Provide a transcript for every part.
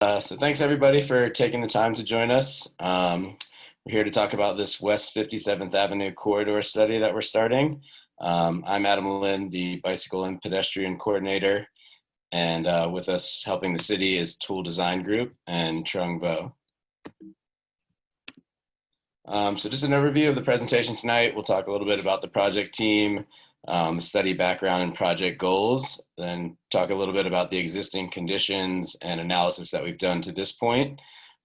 So thanks everybody for taking the time to join us. We're here to talk about this West 57th Avenue corridor study that we're starting. I'm Adam Lynn, the bicycle and pedestrian coordinator, and with us helping the city is Tool Design Group and Trung Vo. So just an overview of the presentation tonight. We'll talk a little bit about the project team, study background and project goals, then talk a little bit about the existing conditions and analysis that we've done to this point.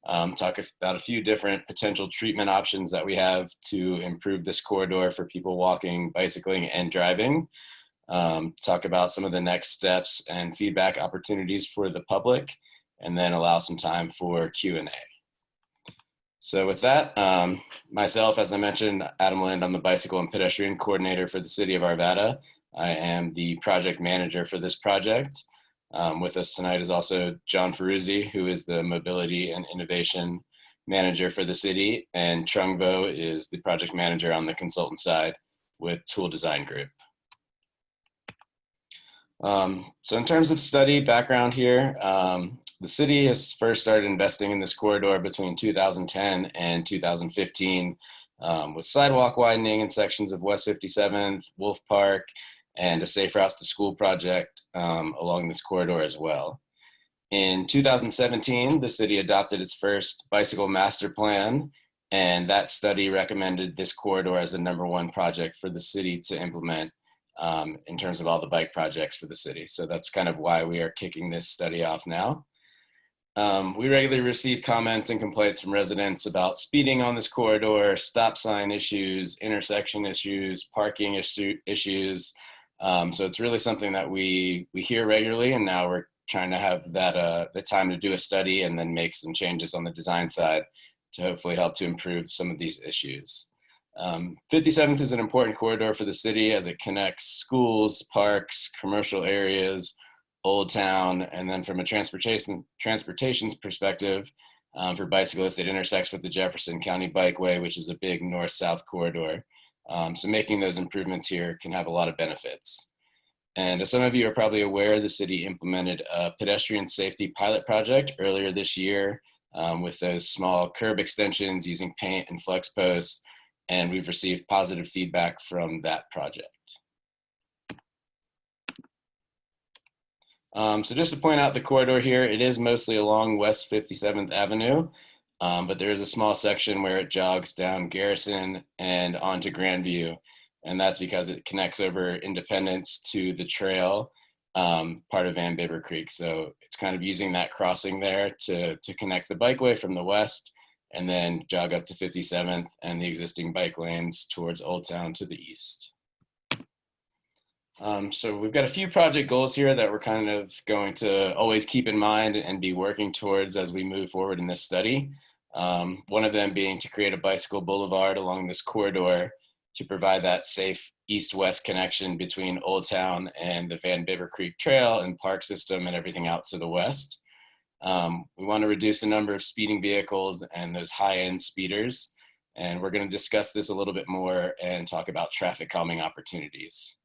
Talk about a few different potential treatment options that we have to improve this corridor for people walking, bicycling, and driving. Talk about some of the next steps and feedback opportunities for the public, and then allow some time for Q&A. So with that, myself, as I mentioned, Adam Lind, I'm the bicycle and pedestrian coordinator for the city of Arvada. I am the project manager for this project. With us tonight is also John Ferruzzi, who is the mobility and innovation manager for the city, and Trung Vo is the project manager on the consultant side with Tool Design Group. So in terms of study background here, the city has first started investing in this corridor between 2010 and 2015 with sidewalk widening in sections of West 57th, Wolf Park, and a Safe Routes to School project along this corridor as well. In 2017, the city adopted its first bicycle master plan, and that study recommended this corridor as the #1 project for the city to implement in terms of all the bike projects for the city. So that's kind of why we are kicking this study off now. We regularly receive comments and complaints from residents about speeding on this corridor, stop sign issues, intersection issues, parking issues. So it's really something that we hear regularly, and now we're trying to have that the time to do a study and then make some changes on the design side to hopefully help to improve some of these issues. 57th is an important corridor for the city as it connects schools, parks, commercial areas, Old Town, and then from a transportation's perspective, for bicyclists, it intersects with the Jefferson County Bikeway, which is a big north-south corridor. So making those improvements here can have a lot of benefits. And as some of you are probably aware, the city implemented a pedestrian safety pilot project earlier this year with those small curb extensions using paint and flex posts. And we've received positive feedback from that project. So just to point out the corridor here, it is mostly along West 57th Avenue, but there is a small section where it jogs down Garrison and onto Grandview, and that's because it connects over Independence to the trail, part of Van Bibber Creek. So it's kind of using that crossing there to connect the bikeway from the west, and then jog up to 57th and the existing bike lanes towards Old Town to the east. So we've got a few project goals here that we're kind of going to always keep in mind and be working towards as we move forward in this study. One of them being to create a bicycle boulevard along this corridor to provide that safe east-west connection between Old Town and the Van Bibber Creek Trail and park system and everything out to the west. We want to reduce the number of speeding vehicles and those high-end speeders. And we're going to discuss this a little bit more and talk about traffic calming opportunities.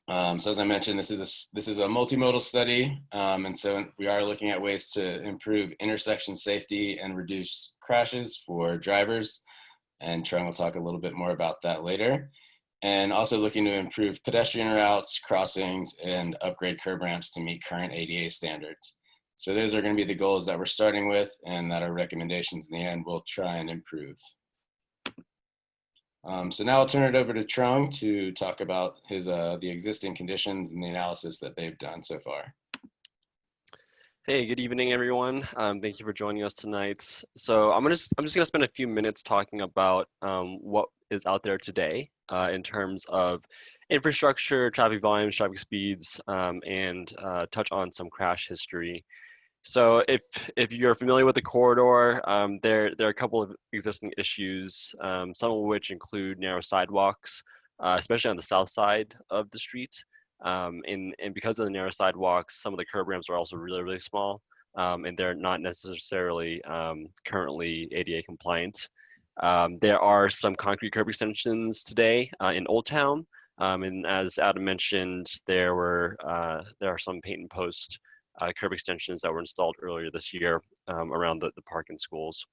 So as I mentioned, this is a multimodal study. And so we are looking at ways to improve intersection safety and reduce crashes for drivers. And Trung will talk a little bit more about that later. And also looking to improve pedestrian routes, crossings, and upgrade curb ramps to meet current ADA standards. So those are going to be the goals that we're starting with, and that our recommendations in the end will try and improve. So now I'll turn it over to Trung to talk about the existing conditions and the analysis that they've done so far. Hey, good evening, everyone. Thank you for joining us tonight. So I'm just gonna spend a few minutes talking about what is out there today in terms of infrastructure, traffic volumes, traffic speeds, and touch on some crash history. So if you're familiar with the corridor, there are a couple of existing issues, some of which include narrow sidewalks, especially on the south side of the street. And because of the narrow sidewalks, some of the curb ramps are also really, really small, and they're not necessarily currently ADA compliant. There are some concrete curb extensions today in Old Town, and as Adam mentioned, there are some paint and post curb extensions that were installed earlier this year around the park and schools.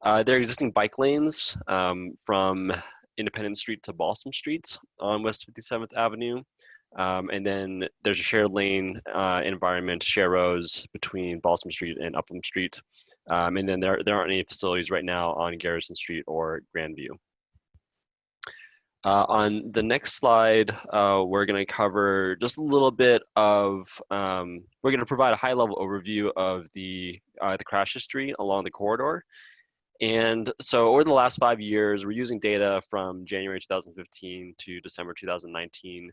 There are existing bike lanes from Independence Street to Balsam Street on West 57th Avenue. And then there's a shared lane environment, share rows between Balsam Street and Upham Street. And then there aren't any facilities right now on Garrison Street or Grandview. On the next slide, we're going to cover just a little bit of, we're going to provide a high-level overview of the crash history along the corridor. And so over the last 5 years, we're using data from January 2015 to December 2019.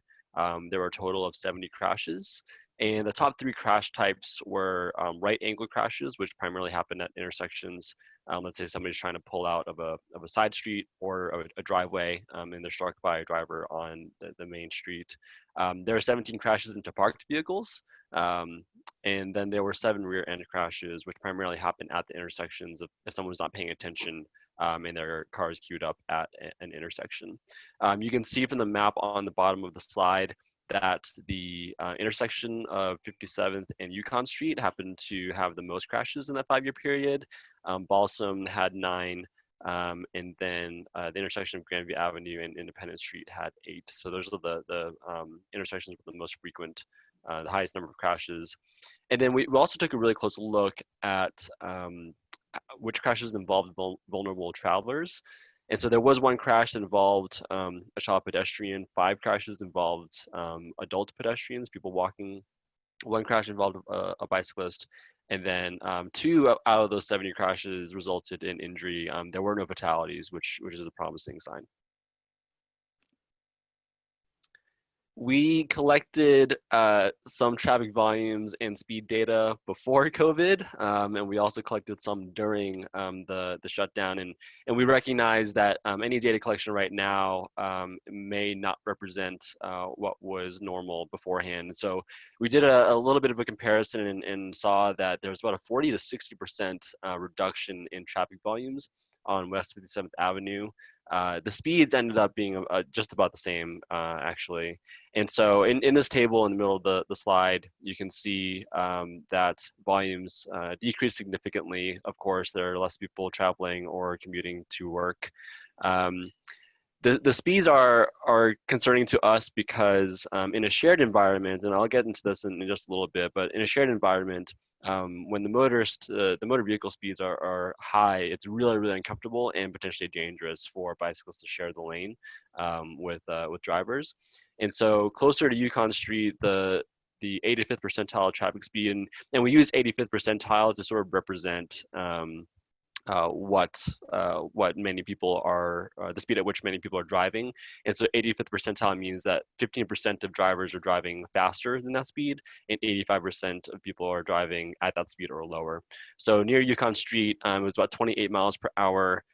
There were a total of 70 crashes. And the top 3 crash types were right angle crashes, which primarily happen at intersections. Let's say somebody's trying to pull out of a side street or a driveway, and they're struck by a driver on the main street. There are 17 crashes into parked vehicles. And then there were 7 rear end crashes, which primarily happen at the intersections if someone's not paying attention and their car is queued up at an intersection. You can see from the map on the bottom of the slide that the intersection of 57th and Yukon Street happened to have the most crashes in that 5-year period. Balsam had 9, and then the intersection of Grandview Avenue and Independence Street had 8. So those are the intersections with the most frequent, the highest number of crashes. And then we also took a really close look at which crashes involved vulnerable travelers. And so there was one crash that involved a child pedestrian, 5 crashes involved adult pedestrians, people walking. One crash involved a bicyclist. And then 2 out of those 70 crashes resulted in injury. There were no fatalities, which is a promising sign. We collected some traffic volumes and speed data before COVID, and we also collected some during the shutdown. And we recognize that any data collection right now may not represent what was normal beforehand. So we did a little bit of a comparison and saw that there was about a 40 to 60% reduction in traffic volumes on West 57th Avenue. The speeds ended up being just about the same, actually. And so in this table in the middle of the slide, you can see that volumes decreased significantly. Of course, there are less people traveling or commuting to work. The speeds are concerning to us because in a shared environment, and I'll get into this in just a little bit, but in a shared environment, when the motor vehicle speeds are high, it's really, really uncomfortable and potentially dangerous for bicyclists to share the lane with drivers. And so closer to Yukon Street, the 85th percentile traffic speed, and we use 85th percentile to sort of represent what many people are, the speed at which many people are driving. And so 85th percentile means that 15% of drivers are driving faster than that speed, and 85% of people are driving at that speed or lower. So near Yukon Street, it was about 28 miles per hour.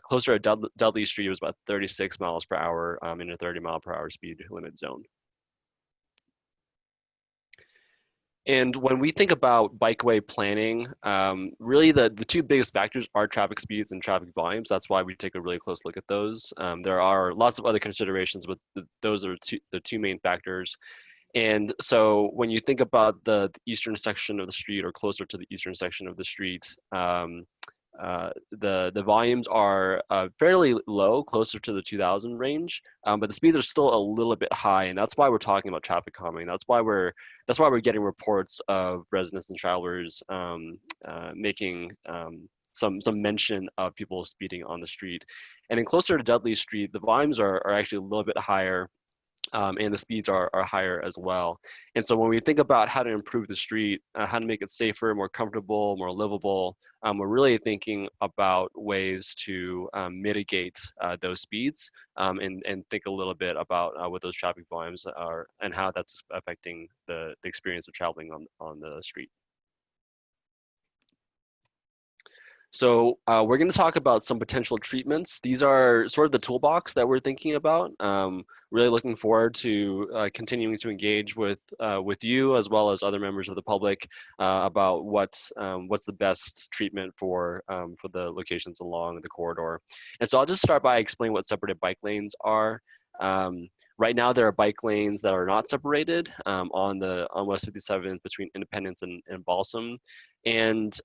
Closer to Dudley Street, it was about 36 miles per hour in a 30 mile per hour speed limit zone. And when we think about bikeway planning, really the 2 biggest factors are traffic speeds and traffic volumes. That's why we take a really close look at those. There are lots of other considerations, but those are the 2 main factors. And so when you think about the eastern section of the street or closer to the eastern section of the street, the volumes are fairly low, closer to the 2000 range, but the speeds are still a little bit high, and that's why we're talking about traffic calming. That's why we're getting reports of residents and travelers making some mention of people speeding on the street. And then closer to Dudley Street, the volumes are actually a little bit higher. And the speeds are higher as well. And so when we think about how to improve the street, how to make it safer, more comfortable, more livable, we're really thinking about ways to mitigate those speeds and think a little bit about what those traffic volumes are and how that's affecting the experience of traveling on the street. So we're going to talk about some potential treatments. These are sort of the toolbox that we're thinking about. Really looking forward to continuing to engage with you as well as other members of the public about what's the best treatment for the locations along the corridor. And so I'll just start by explaining what separated bike lanes are. Right now, there are bike lanes that are not separated on West 57th between Independence and Balsam, and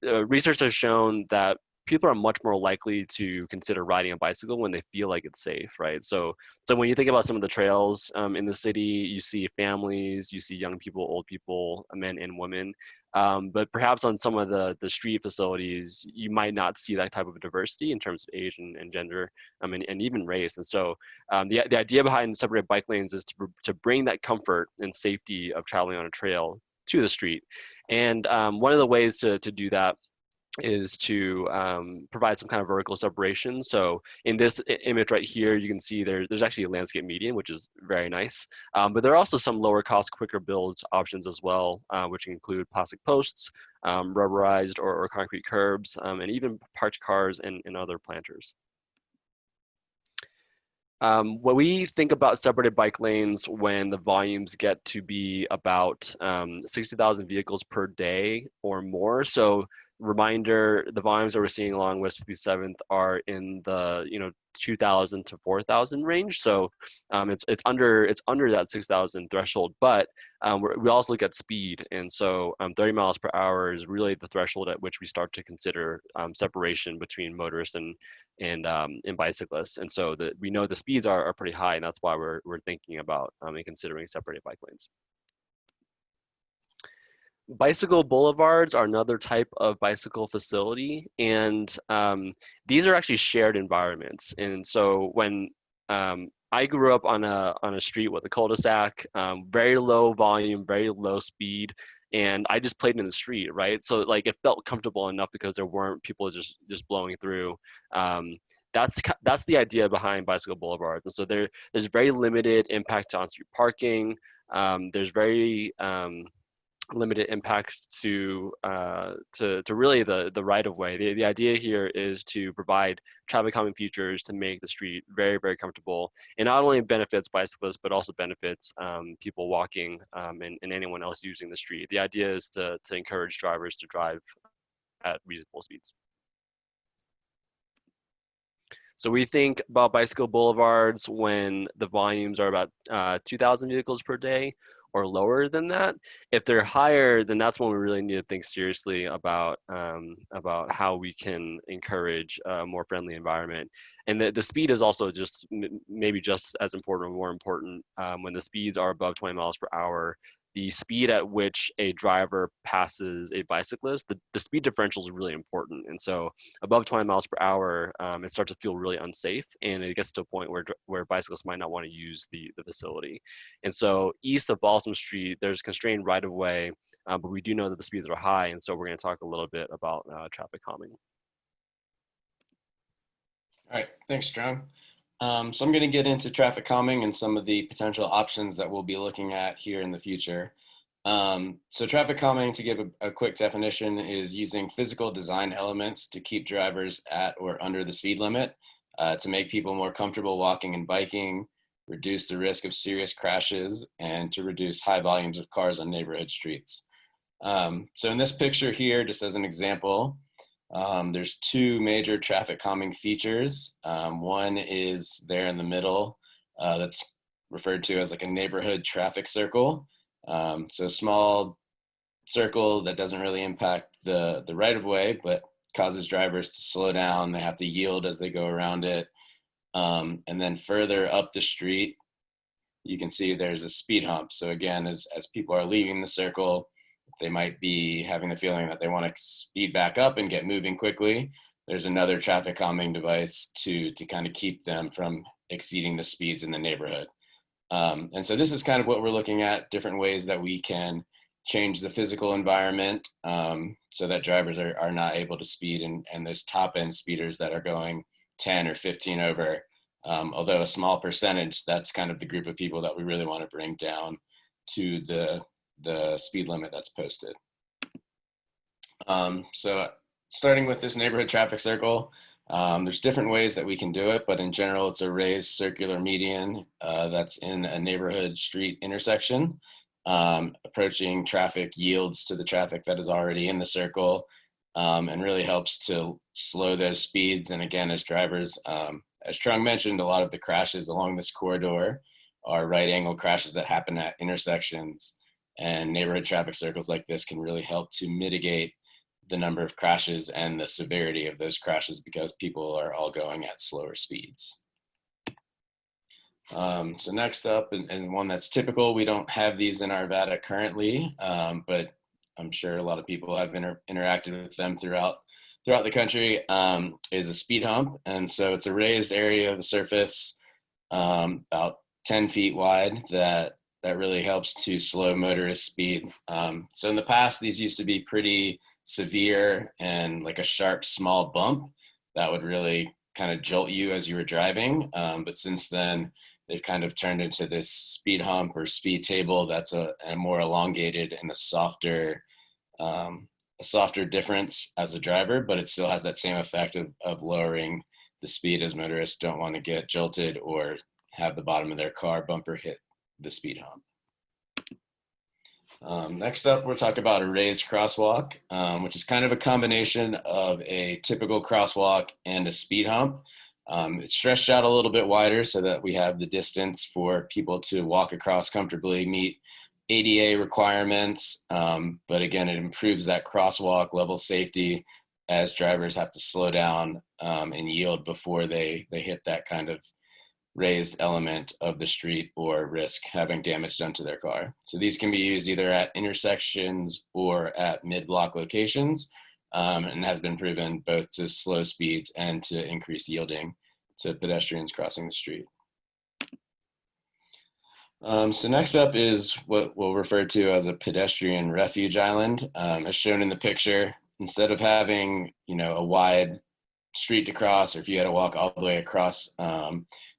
research has shown that people are much more likely to consider riding a bicycle when they feel like it's safe, right? So when you think about some of the trails in the city, you see families, you see young people, old people, men and women. But perhaps on some of the street facilities, you might not see that type of diversity in terms of age and gender, and even race. And so the idea behind separated bike lanes is to bring that comfort and safety of traveling on a trail to the street. And one of the ways to do that is to provide some kind of vertical separation. So in this image right here, you can see there's actually a landscape median, which is very nice. But there are also some lower cost, quicker build options as well, which include plastic posts, rubberized or concrete curbs, and even parked cars and other planters. When we think about separated bike lanes when the volumes get to be about 60,000 vehicles per day or more. So reminder, the volumes that we're seeing along West 57th are in the 2,000 to 4,000 range. So it's under that 6,000 threshold, but we also look at speed, and so 30 miles per hour is really the threshold at which we start to consider separation between motorists and bicyclists. And so we know the speeds are pretty high, and that's why we're thinking about and considering separated bike lanes. Bicycle boulevards are another type of bicycle facility, and these are actually shared environments. And so when I grew up on a street with a cul-de-sac, very low volume, very low speed, and I just played in the street, right? So like it felt comfortable enough because there weren't people just blowing through. That's the idea behind bicycle boulevards. And so there's very limited impact to on-street parking. There's very limited impact to really the right of way. The idea here is to provide traffic calming features to make the street very, very comfortable. It not only benefits bicyclists, but also benefits people walking and anyone else using the street. The idea is to encourage drivers to drive at reasonable speeds. So we think about bicycle boulevards when the volumes are about 2,000 vehicles per day or lower than that. If they're higher, then that's when we really need to think seriously about how we can encourage a more friendly environment. And the speed is also just maybe just as important or more important. When the speeds are above 20 miles per hour, the speed at which a driver passes a bicyclist, the speed differential is really important. And so above 20 miles per hour, it starts to feel really unsafe, and it gets to a point where bicyclists might not want to use the facility. And so east of Balsam Street, there's constrained right of way, but we do know that the speeds are high, and so we're going to talk a little bit about traffic calming. All right, thanks, John. So I'm going to get into traffic calming and some of the potential options that we'll be looking at here in the future. So traffic calming, to give a quick definition, is using physical design elements to keep drivers at or under the speed limit, to make people more comfortable walking and biking, reduce the risk of serious crashes, and to reduce high volumes of cars on neighborhood streets. So in this picture here, just as an example, there's two major traffic calming features. One is there in the middle, that's referred to as like a neighborhood traffic circle. So a small circle that doesn't really impact the right of way, but causes drivers to slow down. They have to yield as they go around it. And then further up the street, you can see there's a speed hump. So again, as people are leaving the circle, they might be having the feeling that they want to speed back up and get moving quickly. There's another traffic calming device to kind of keep them from exceeding the speeds in the neighborhood. And so this is kind of what we're looking at, different ways that we can change the physical environment so that drivers are not able to speed, and there's top end speeders that are going 10 or 15 over. Although a small percentage, that's kind of the group of people that we really want to bring down to the speed limit that's posted. So starting with this neighborhood traffic circle, there's different ways that we can do it, but in general, it's a raised circular median that's in a neighborhood street intersection. Approaching traffic yields to the traffic that is already in the circle, and really helps to slow those speeds. And again, as drivers as Trung mentioned, a lot of the crashes along this corridor are right angle crashes that happen at intersections, and neighborhood traffic circles like this can really help to mitigate the number of crashes and the severity of those crashes because people are all going at slower speeds. So next up, and one that's typical, we don't have these in Arvada currently, but I'm sure a lot of people have interacted with them throughout the country, is a speed hump. And so it's a raised area of the surface, about 10 feet wide, that really helps to slow motorist speed. So in the past, these used to be pretty severe and like a sharp, small bump that would really kind of jolt you as you were driving. But since then, they've kind of turned into this speed hump or speed table that's a more elongated and a softer difference as a driver, but it still has that same effect of lowering the speed as motorists don't want to get jolted or have the bottom of their car bumper hit the speed hump. Next up, we'll talk about a raised crosswalk, which is kind of a combination of a typical crosswalk and a speed hump. It's stretched out a little bit wider so that we have the distance for people to walk across comfortably, meet ADA requirements, but again, it improves that crosswalk level safety as drivers have to slow down and yield before they hit that kind of raised element of the street or risk having damage done to their car. So these can be used either at intersections or at mid-block locations, and has been proven both to slow speeds and to increase yielding to pedestrians crossing the street. So next up is what we'll refer to as a pedestrian refuge island. As shown in the picture, instead of having, a wide street to cross, or if you had to walk all the way across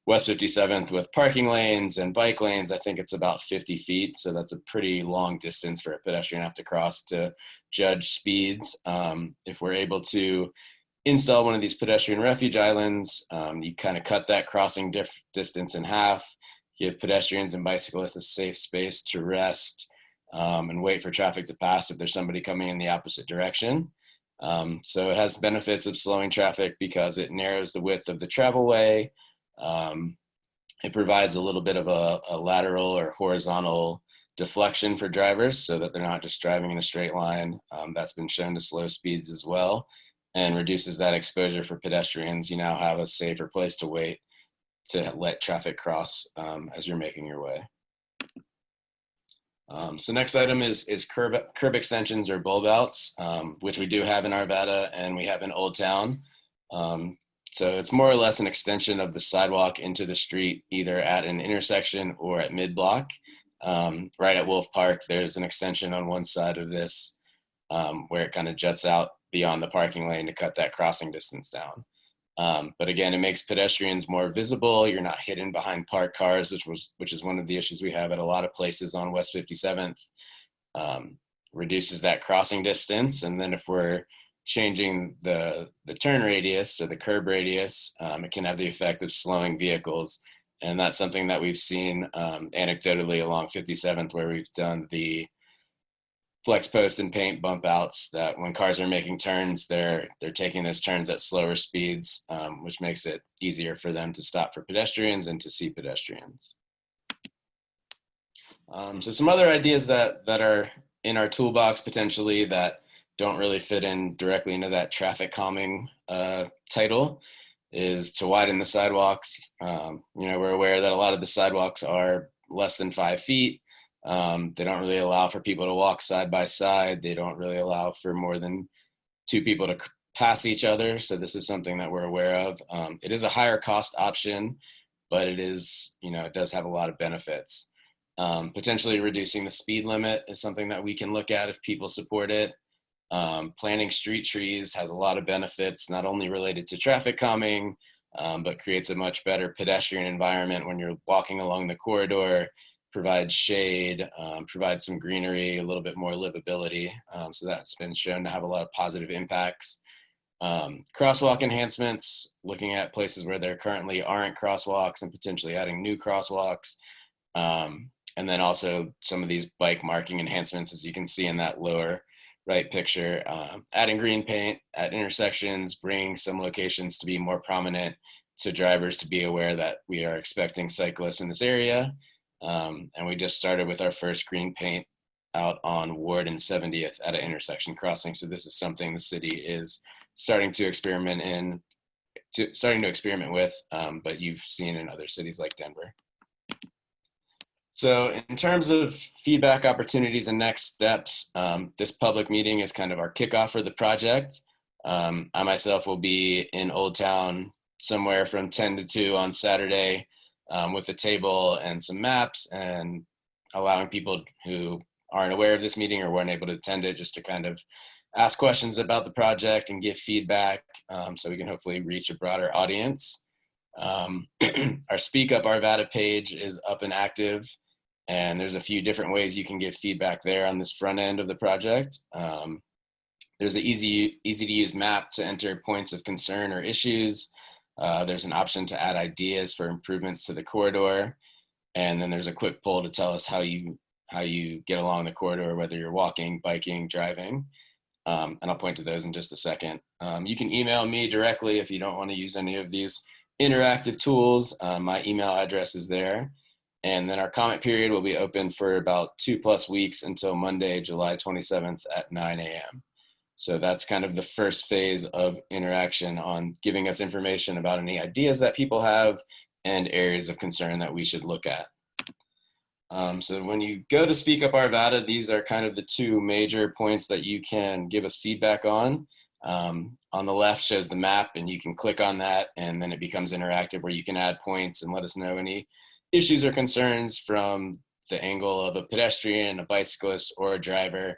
West 57th with parking lanes and bike lanes, I think it's about 50 feet. So that's a pretty long distance for a pedestrian to have to cross to judge speeds. If we're able to install one of these pedestrian refuge islands, you kind of cut that crossing distance in half, give pedestrians and bicyclists a safe space to rest and wait for traffic to pass if there's somebody coming in the opposite direction. So it has benefits of slowing traffic because it narrows the width of the travelway. It provides a little bit of a lateral or horizontal deflection for drivers so that they're not just driving in a straight line. That's been shown to slow speeds as well and reduces that exposure for pedestrians. You now have a safer place to wait to let traffic cross as you're making your way. So next item is curb extensions or bulb outs, which we do have in Arvada and we have in Old Town. So it's more or less an extension of the sidewalk into the street, either at an intersection or at mid-block. Right at Wolf Park, there's an extension on one side of this where it kind of juts out beyond the parking lane to cut that crossing distance down. But again, it makes pedestrians more visible. You're not hidden behind parked cars, which is one of the issues we have at a lot of places on West 57th. Reduces that crossing distance. And then if we're changing the turn radius or the curb radius, it can have the effect of slowing vehicles. And that's something that we've seen anecdotally along 57th, where we've done the flex post and paint bump outs, that when cars are making turns, they're taking those turns at slower speeds, which makes it easier for them to stop for pedestrians and to see pedestrians. So some other ideas that are in our toolbox potentially that don't really fit in directly into that traffic calming title is to widen the sidewalks. We're aware that a lot of the sidewalks are less than 5 feet. They don't really allow for people to walk side by side. They don't really allow for more than 2 people to pass each other. So this is something that we're aware of. It is a higher cost option, but it does have a lot of benefits. Potentially reducing the speed limit is something that we can look at if people support it. Planting street trees has a lot of benefits, not only related to traffic calming, but creates a much better pedestrian environment when you're walking along the corridor, provides shade, provides some greenery, a little bit more livability. So that's been shown to have a lot of positive impacts. Crosswalk enhancements, looking at places where there currently aren't crosswalks and potentially adding new crosswalks. And then also some of these bike marking enhancements, as you can see in that lower right picture, adding green paint at intersections, bringing some locations to be more prominent to drivers to be aware that we are expecting cyclists in this area. And we just started with our first green paint out on Ward and 70th at an intersection crossing. So this is something the city is starting to experiment with, but you've seen in other cities like Denver. So in terms of feedback opportunities and next steps, this public meeting is kind of our kickoff for the project. I myself will be in Old Town somewhere from 10 to 2 on Saturday with a table and some maps, and allowing people who aren't aware of this meeting or weren't able to attend it just to kind of ask questions about the project and give feedback, so we can hopefully reach a broader audience. Our Speak Up Arvada page is up and active, and there's a few different ways you can give feedback there on this front end of the project. There's an easy to use map to enter points of concern or issues. There's an option to add ideas for improvements to the corridor. And then there's a quick poll to tell us how you get along the corridor, whether you're walking, biking, driving. And I'll point to those in just a second. You can email me directly if you don't want to use any of these interactive tools. My email address is there. And then our comment period will be open for about 2+ weeks until Monday, July 27th at 9 a.m. So that's kind of the first phase of interaction on giving us information about any ideas that people have and areas of concern that we should look at. So when you go to Speak Up Arvada, these are kind of the two major points that you can give us feedback on. On the left shows the map, and you can click on that, and then it becomes interactive where you can add points and let us know any issues or concerns from the angle of a pedestrian, a bicyclist, or a driver.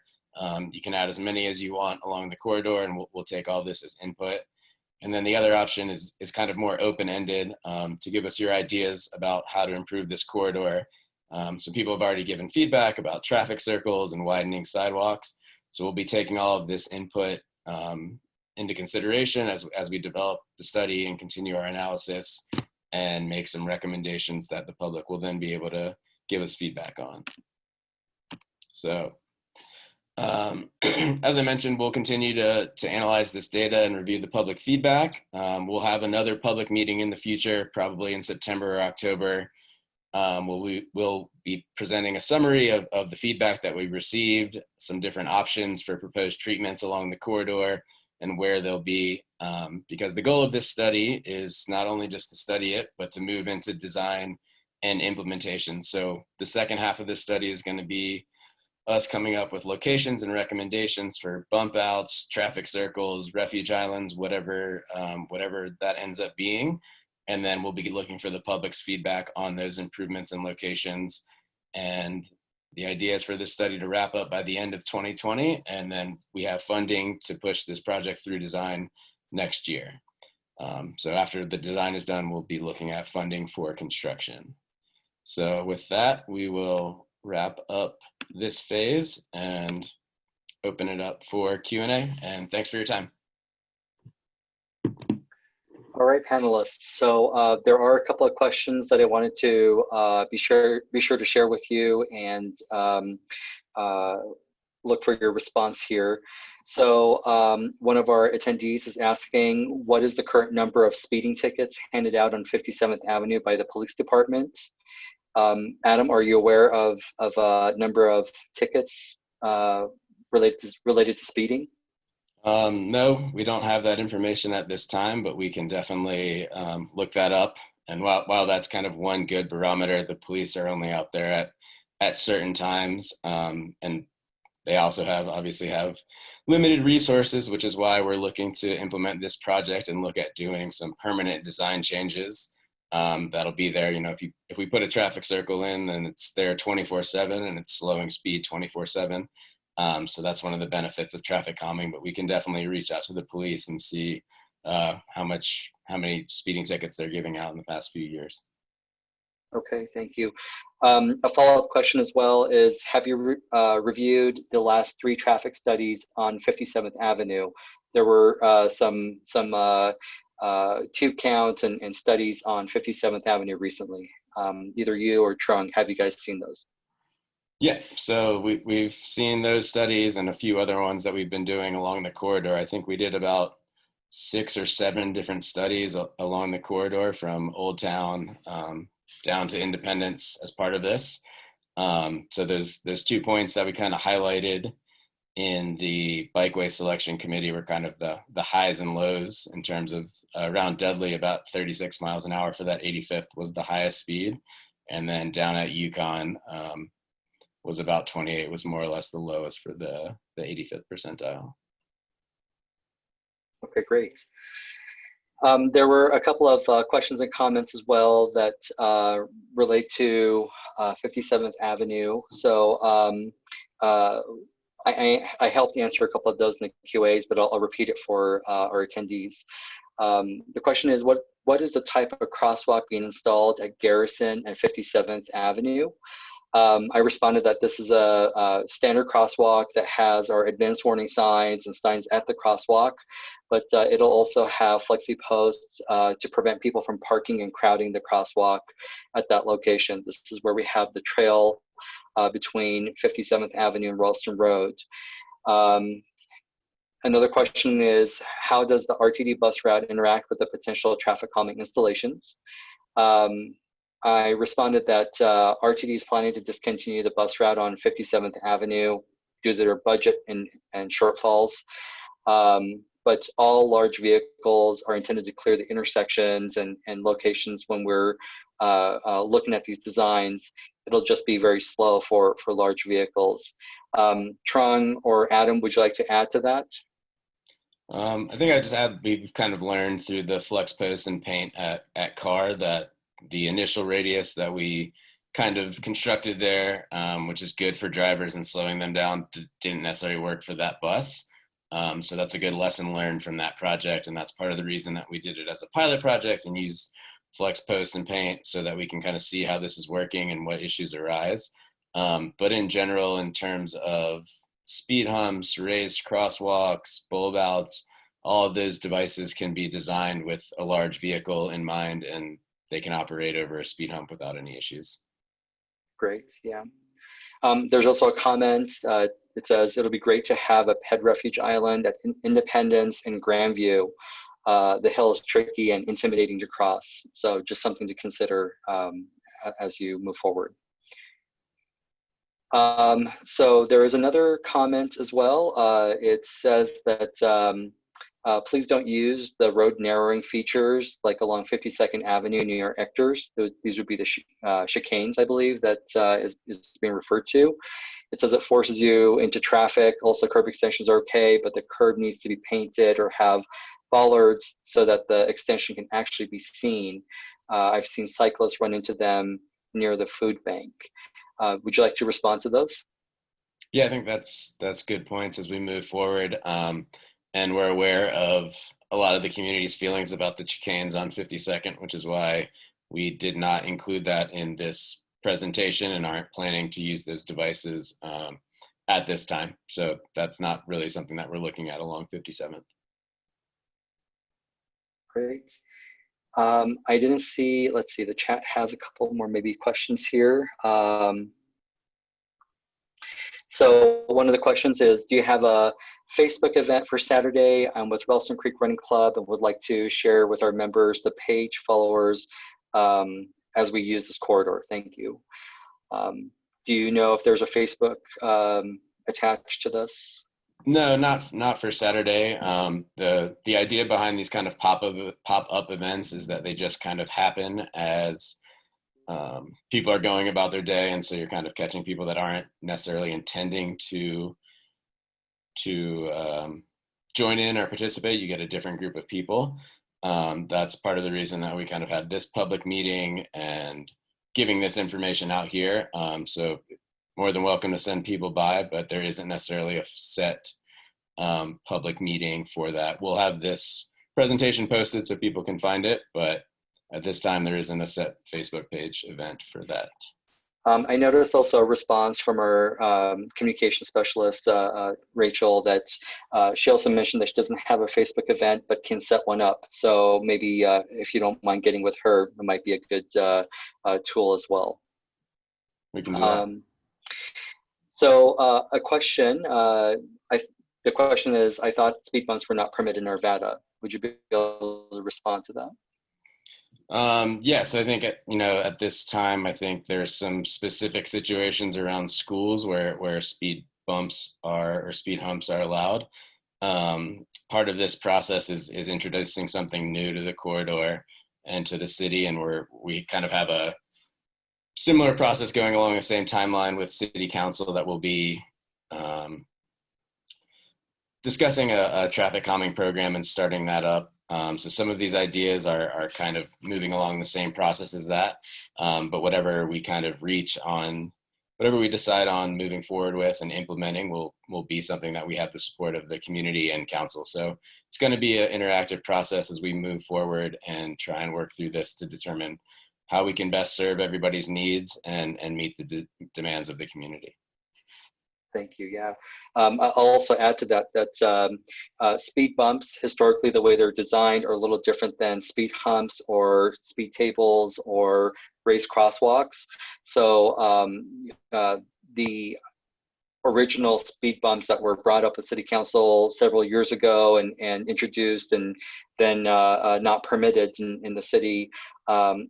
You can add as many as you want along the corridor, and we'll take all this as input. And then the other option is kind of more open-ended, to give us your ideas about how to improve this corridor. So people have already given feedback about traffic circles and widening sidewalks. So we'll be taking all of this input into consideration as we develop the study and continue our analysis, and make some recommendations that the public will then be able to give us feedback on. So as I mentioned, we'll continue to analyze this data and review the public feedback. We'll have another public meeting in the future, probably in September or October. We'll be presenting a summary of the feedback that we received, some different options for proposed treatments along the corridor, and where they'll be, because the goal of this study is not only just to study it, but to move into design and implementation. So the second half of this study is going to be us coming up with locations and recommendations for bump outs, traffic circles, refuge islands, whatever that ends up being. And then we'll be looking for the public's feedback on those improvements and locations. And the idea is for this study to wrap up by the end of 2020. And then we have funding to push this project through design next year. So after the design is done, we'll be looking at funding for construction. So with that, we will wrap up this phase and open it up for Q&A. And thanks for your time. All right, panelists. So there are a couple of questions that I wanted to be sure to share with you, and look for your response here. So one of our attendees is asking, what is the current number of speeding tickets handed out on 57th Avenue by the police department? Adam, are you aware of a number of tickets related to speeding? No, we don't have that information at this time, but we can definitely look that up. And while that's kind of one good barometer, the police are only out there at certain times, and they also obviously have limited resources, which is why we're looking to implement this project and look at doing some permanent design changes. That'll be there. You know, if we put a traffic circle in, then it's there 24/7, and it's slowing speed 24/7. So that's one of the benefits of traffic calming, but we can definitely reach out to the police and see how many speeding tickets they're giving out in the past few years. Okay, thank you. A follow-up question as well is, have you reviewed the last 3 traffic studies on 57th Avenue? There were some tube counts and studies on 57th Avenue recently. Either you or Trung, have you guys seen those? Yeah, so we've seen those studies and a few other ones that we've been doing along the corridor. I think we did about 6 or 7 different studies along the corridor from Old Town down to Independence as part of this. So there's 2 points that we kind of highlighted in the Bikeway Selection Committee were kind of the highs and lows in terms of around Dudley, about 36 miles an hour for that 85th was the highest speed. And then down at Yukon was about 28, was more or less the lowest for the 85th percentile. Okay, great. There were a couple of questions and comments as well that relate to 57th Avenue. So I helped answer a couple of those in the QAs, but I'll repeat it for our attendees. The question is, what is the type of crosswalk being installed at Garrison and 57th Avenue? I responded that this is a standard crosswalk that has our advanced warning signs and signs at the crosswalk, but it'll also have flexi posts to prevent people from parking and crowding the crosswalk at that location. This is where we have the trail between 57th Avenue and Ralston Road. Another question is, how does the RTD bus route interact with the potential traffic calming installations? I responded that RTD is planning to discontinue the bus route on 57th Avenue due to their budget and shortfalls. But all large vehicles are intended to clear the intersections and locations when we're looking at these designs. It'll just be very slow for large vehicles. Trung or Adam, would you like to add to that? I think I just add, we've kind of learned through the flex posts and paint at CAR that the initial radius that we kind of constructed there, which is good for drivers and slowing them down, didn't necessarily work for that bus. So that's a good lesson learned from that project. And that's part of the reason that we did it as a pilot project and use flex posts and paint so that we can kind of see how this is working and what issues arise. But in general, in terms of speed humps, raised crosswalks, Boulevards, all of those devices can be designed with a large vehicle in mind, and they can operate over a speed hump without any issues. Great, yeah. There's also a comment. It says, it'll be great to have a ped refuge island at Independence and Grandview. The hill is tricky and intimidating to cross. So just something to consider as you move forward. So there is another comment as well. It says that please don't use the road narrowing features like along 52nd Avenue near Ector's. These would be the chicanes, I believe, that is being referred to. It says it forces you into traffic. Also, curb extensions are okay, but the curb needs to be painted or have bollards so that the extension can actually be seen. I've seen cyclists run into them near the food bank. Would you like to respond to those? Yeah, I think that's good points as we move forward. And we're aware of a lot of the community's feelings about the chicanes on 52nd, which is why we did not include that in this presentation and aren't planning to use those devices at this time. So that's not really something that we're looking at along 57th. Great. I didn't see, let's see, the chat has a couple more maybe questions here. So one of the questions is, do you have a Facebook event for Saturday? I'm with Ralston Creek Running Club and would like to share with our members, the page followers, as we use this corridor. Thank you. Do you know if there's a Facebook attached to this? No, not for Saturday. The idea behind these kind of pop-up events is that they just kind of happen as people are going about their day, and so you're kind of catching people that aren't necessarily intending to join in or participate. You get a different group of people. That's part of the reason that we kind of had this public meeting and giving this information out here. So more than welcome to send people by, but there isn't necessarily a set public meeting for that. We'll have this presentation posted so people can find it, but at this time there isn't a set Facebook page event for that. I noticed also a response from our communication specialist, Rachel, that she also mentioned that she doesn't have a Facebook event, but can set one up. So maybe if you don't mind getting with her, it might be a good tool as well. We can do that. So a question, the question is, I thought speed bumps were not permitted in Nevada. Would you be able to respond to that? Yes, I think at this time, I think there's some specific situations around schools where speed bumps are or speed humps are allowed. Part of this process is introducing something new to the corridor and to the city, and we kind of have a similar process going along the same timeline with City Council that will be discussing a traffic calming program and starting that up. So some of these ideas are kind of moving along the same process as that. But whatever we kind of reach on, whatever we decide on moving forward with and implementing will be something that we have the support of the community and council. So it's going to be an interactive process as we move forward and try and work through this to determine how we can best serve everybody's needs and meet the demands of the community. Thank you. Yeah, I'll also add to that speed bumps, historically, the way they're designed are a little different than speed humps or speed tables or raised crosswalks. So the original speed bumps that were brought up with City Council several years ago and introduced and then not permitted in the city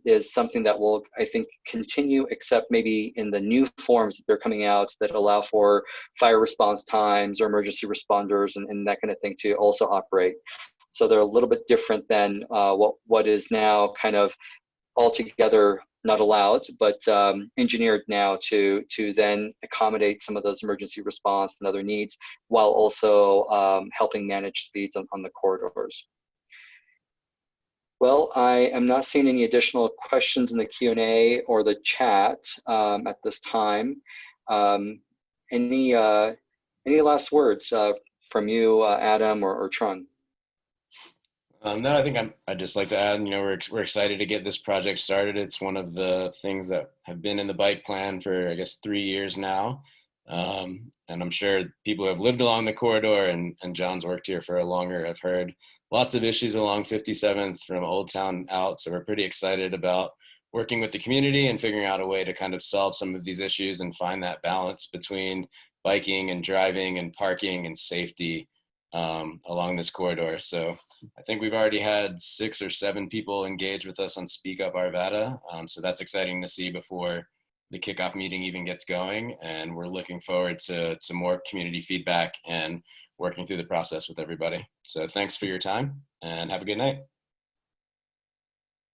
is something that will, I think, continue, except maybe in the new forms that they're coming out that allow for fire response times or emergency responders and that kind of thing to also operate. So they're a little bit different than what is now kind of altogether not allowed, but engineered now to then accommodate some of those emergency response and other needs while also helping manage speeds on the corridors. Well, I am not seeing any additional questions in the Q&A or the chat at this time. Any last words from you, Adam or Trung? No, I think I'd just like to add, we're excited to get this project started. It's one of the things that have been in the bike plan for, I guess, 3 years now. And I'm sure people who have lived along the corridor and John's worked here for a longer, have heard lots of issues along 57th from Old Town out. So we're pretty excited about working with the community and figuring out a way to kind of solve some of these issues and find that balance between biking and driving and parking and safety along this corridor. So I think we've already had 6 or 7 people engage with us on Speak Up Arvada. So that's exciting to see before the kickoff meeting even gets going. And we're looking forward to more community feedback and working through the process with everybody. So thanks for your time and have a good night.